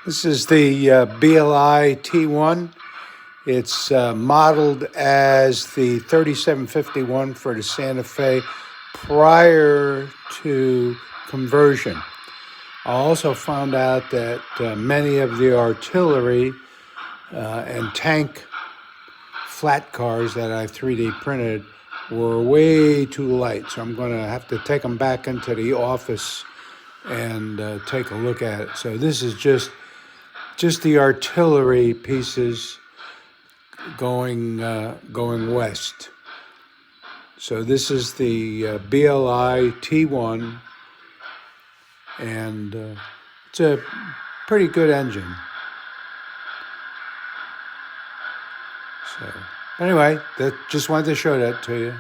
This is the BLI T1. It's modeled as the 3751 for the Santa Fe prior to conversion. I also found out that many of the artillery and tank flat cars that I 3D printed were way too light. So I'm going to have to take them back into the office and take a look at it. So this is just the artillery pieces going west. So this is the BLI T1, and it's a pretty good engine. So anyway, just wanted to show that to you.